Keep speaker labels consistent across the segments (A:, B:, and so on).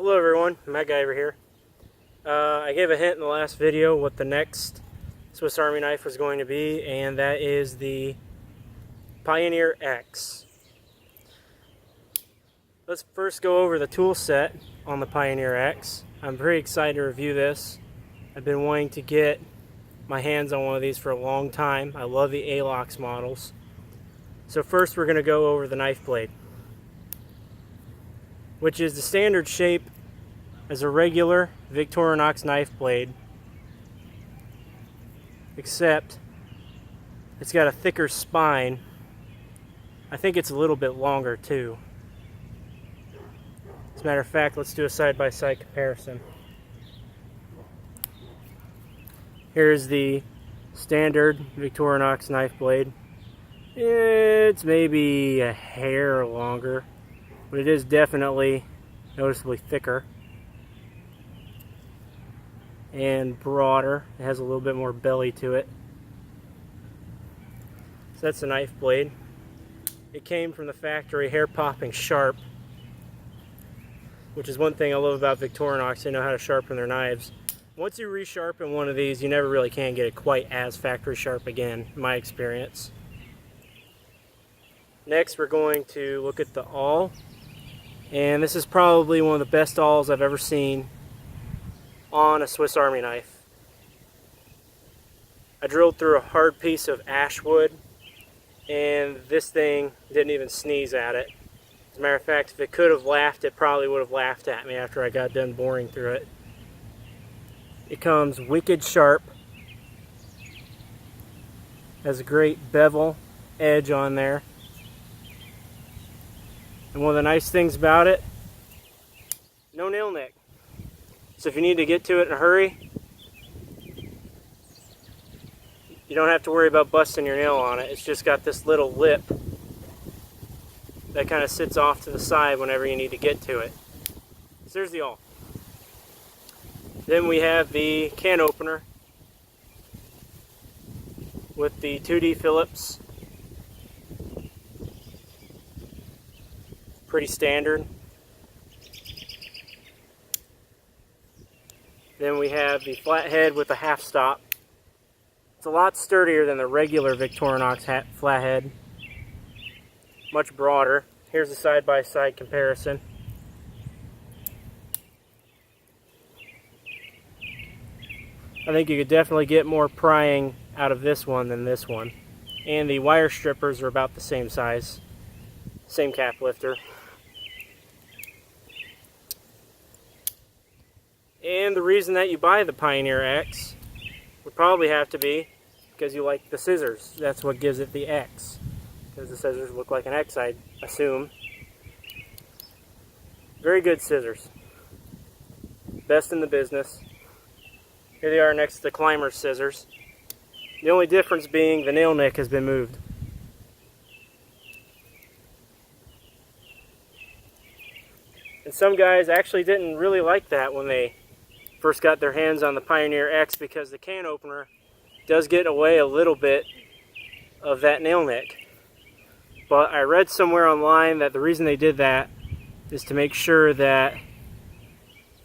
A: Hello everyone, MacGyver here. I gave a hint in the last video what the next Swiss Army knife was going to be, and that is the Pioneer X. Let's first go over the tool set on the Pioneer X. I'm very excited to review this. I've been wanting to get my hands on one of these for a long time. I love the ALOX models. So first we're going to go over the knife blade, which is the standard shape as a regular Victorinox knife blade, except it's got a thicker spine. I think it's a little bit longer too. As a matter of fact, let's do a side-by-side comparison. Here's the standard Victorinox knife blade. It's maybe a hair longer, but it is definitely noticeably thicker and broader. It has a little bit more belly to it. So that's the knife blade. It came from the factory hair popping sharp, which is one thing I love about Victorinox. They know how to sharpen their knives. Once you resharpen one of these, you never really can get it quite as factory sharp again, in my experience. Next, we're going to look at the awl. And this is probably one of the best awls I've ever seen on a Swiss Army knife. I drilled through a hard piece of ash wood, and this thing didn't even sneeze at it. As a matter of fact, if it could have laughed, it probably would have laughed at me after I got done boring through it. It comes wicked sharp. Has a great bevel edge on there. And one of the nice things about it, no nail nick. So if you need to get to it in a hurry, you don't have to worry about busting your nail on it. It's just got this little lip that kind of sits off to the side whenever you need to get to it. So there's the awl. Then we have the can opener with the 2D Phillips. Pretty standard. Then we have the flathead with a half stop. It's a lot sturdier than the regular Victorinox flathead. Much broader. Here's a side-by-side comparison. I think you could definitely get more prying out of this one than this one. And the wire strippers are about the same size. Same cap lifter. And the reason that you buy the Pioneer X would probably have to be because you like the scissors. That's what gives it the X. Because the scissors look like an X, I assume. Very good scissors. Best in the business. Here they are next to the climber scissors. The only difference being the nail nick has been moved. And some guys actually didn't really like that when they first got their hands on the Pioneer X, because the can opener does get away a little bit of that nail nick. But I read somewhere online that the reason they did that is to make sure that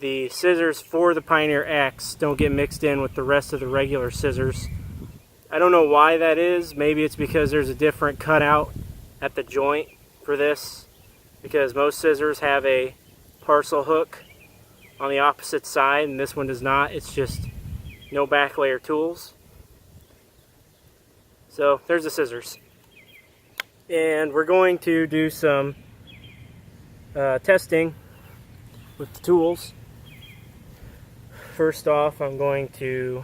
A: the scissors for the Pioneer X don't get mixed in with the rest of the regular scissors. I don't know why that is. Maybe it's because there's a different cutout at the joint for this, because most scissors have a parcel hook on the opposite side, and this one does not. It's just no back layer tools. So there's the scissors. And we're going to do some testing with the tools. First off, I'm going to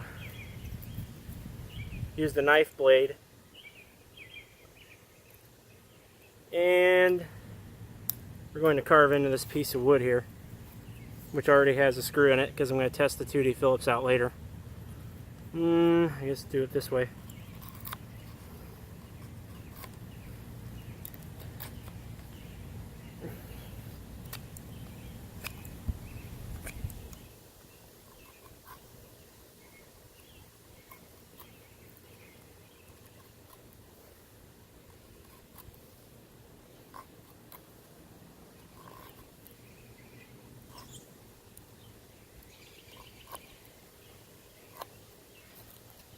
A: use the knife blade, and we're going to carve into this piece of wood here, which already has a screw in it, because I'm going to test the 2D Phillips out later. I guess do it this way.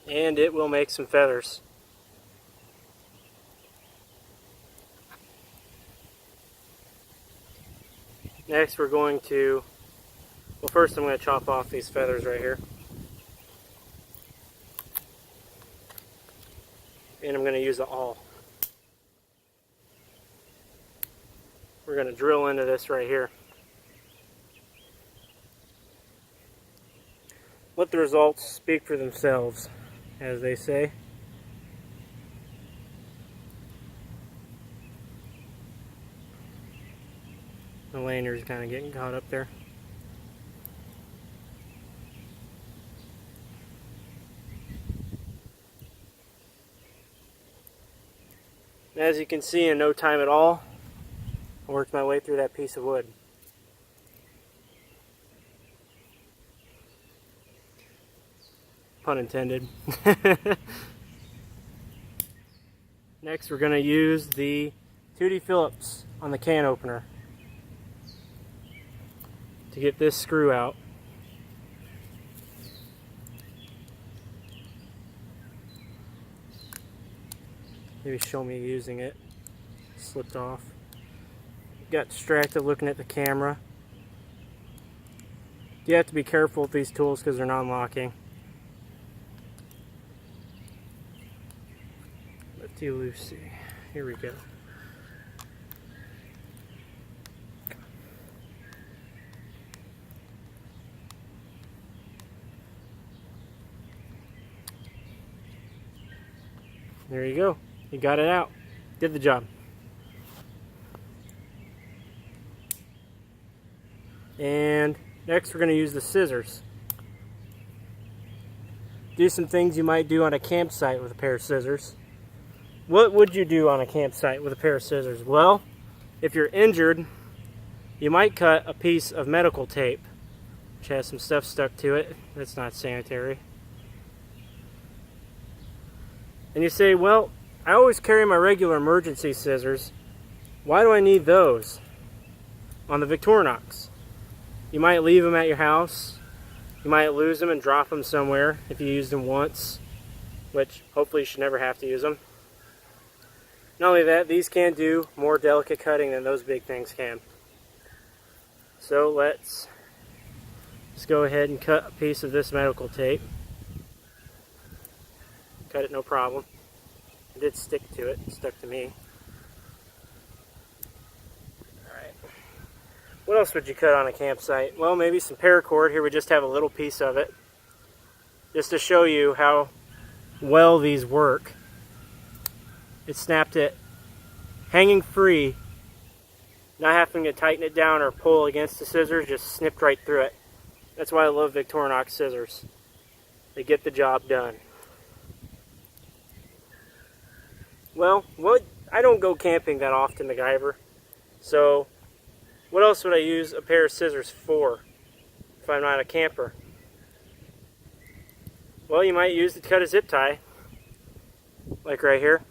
A: and it will make some feathers. Next we're going to, well, first I'm going to chop off these feathers right here. And I'm going to use the awl. We're going to drill into this right here. Let the results speak for themselves, as they say. The lanyard's kind of getting caught up there. As you can see, in no time at all, I worked my way through that piece of wood. Pun intended. Next, we're going to use the 2D Phillips on the can opener to get this screw out. Maybe show me using it. Slipped off. Got distracted looking at the camera. You have to be careful with these tools because they're non-locking. Lefty loosey. Here we go. There you go. You got it out. Did the job. And next we're going to use the scissors. Do some things you might do on a campsite with a pair of scissors. What would you do on a campsite with a pair of scissors? Well, if you're injured, you might cut a piece of medical tape, which has some stuff stuck to it. That's not sanitary. And you say, well, I always carry my regular emergency scissors. Why do I need those on the Victorinox? You might leave them at your house. You might lose them and drop them somewhere if you used them once, which hopefully you should never have to use them. Not only that, these can do more delicate cutting than those big things can. So let's just go ahead and cut a piece of this medical tape. Cut it no problem. It did stick to it. It stuck to me. Alright. What else would you cut on a campsite? Well, maybe some paracord. Here we just have a little piece of it. Just to show you how well these work. It snapped it hanging free. Not having to tighten it down or pull against the scissors. Just snipped right through it. That's why I love Victorinox scissors. They get the job done. Well, I don't go camping that often, MacGyver. So, what else would I use a pair of scissors for if I'm not a camper? Well, you might use it to cut a zip tie, like right here.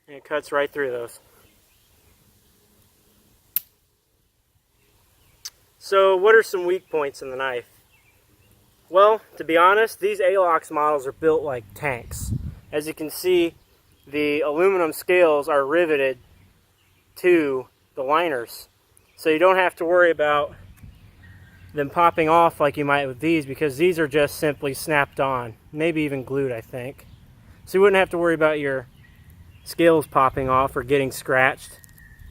A: And it cuts right through those. So, what are some weak points in the knife? Well, to be honest, these ALOX models are built like tanks. As you can see, the aluminum scales are riveted to the liners. So you don't have to worry about them popping off like you might with these, because these are just simply snapped on. Maybe even glued, I think. So you wouldn't have to worry about your scales popping off or getting scratched,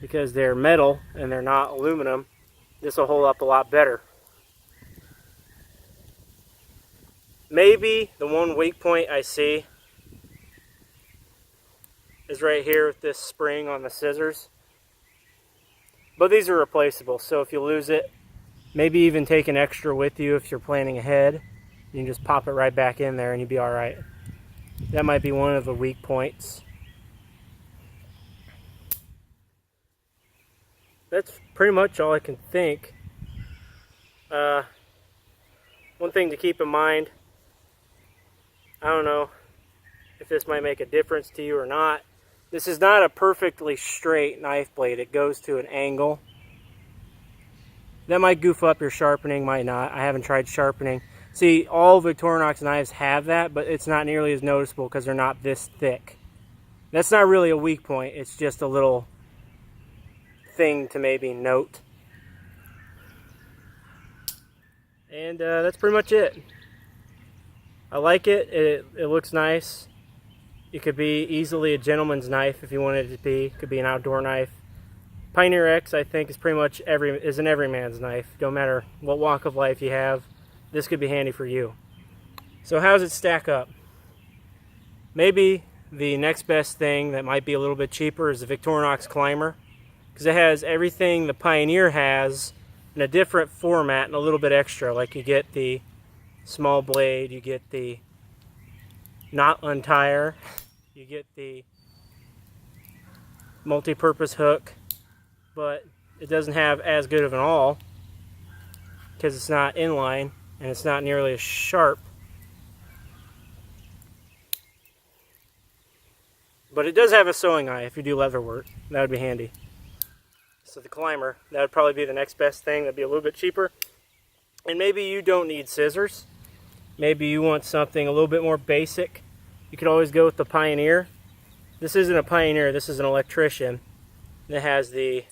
A: because they're metal and they're not aluminum. This will hold up a lot better. Maybe the one weak point I see is right here with this spring on the scissors. But these are replaceable, so if you lose it, maybe even take an extra with you if you're planning ahead. You can just pop it right back in there and you'll be alright. That might be one of the weak points. That's pretty much all I can think. One thing to keep in mind, I don't know if this might make a difference to you or not. This is not a perfectly straight knife blade. It goes to an angle. That might goof up your sharpening, might not. I haven't tried sharpening. See, all Victorinox knives have that, but it's not nearly as noticeable because they're not this thick. That's not really a weak point. It's just a little thing to maybe note. And that's pretty much it. I like it. It looks nice. It could be easily a gentleman's knife if you wanted it to be. It could be an outdoor knife. Pioneer X, I think, is pretty much an everyman's knife. No matter what walk of life you have, this could be handy for you. So how does it stack up? Maybe the next best thing that might be a little bit cheaper is the Victorinox Climber, because it has everything the Pioneer has in a different format and a little bit extra. Like you get the small blade, you get the knot untire, you get the multi-purpose hook, but it doesn't have as good of an awl because it's not inline and it's not nearly as sharp. But it does have a sewing eye if you do leather work. That would be handy. So the Climber, that would probably be the next best thing. That'd be a little bit cheaper. And maybe you don't need scissors. Maybe you want something a little bit more basic. You could always go with the Pioneer. This isn't a Pioneer, this is an Electrician. It has the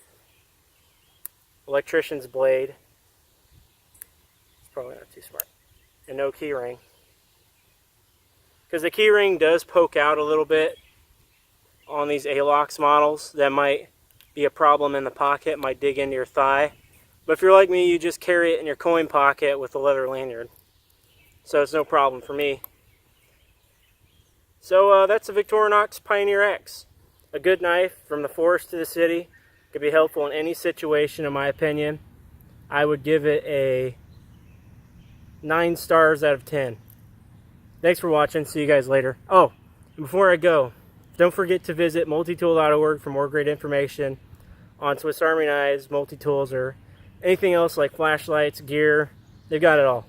A: electrician's blade. It's probably not too smart. And no key ring. Because the key ring does poke out a little bit on these Alox models. That might be a problem in the pocket, might dig into your thigh. But if you're like me, you just carry it in your coin pocket with a leather lanyard. So it's no problem for me. So that's a Victorinox Pioneer X. A good knife from the forest to the city. Could be helpful in any situation, in my opinion. I would give it a 9 stars out of 10. Thanks for watching. See you guys later. Oh, and before I go, don't forget to visit multitool.org for more great information on Swiss Army knives, multi-tools, or anything else like flashlights, gear. They've got it all.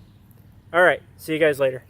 A: Alright, see you guys later.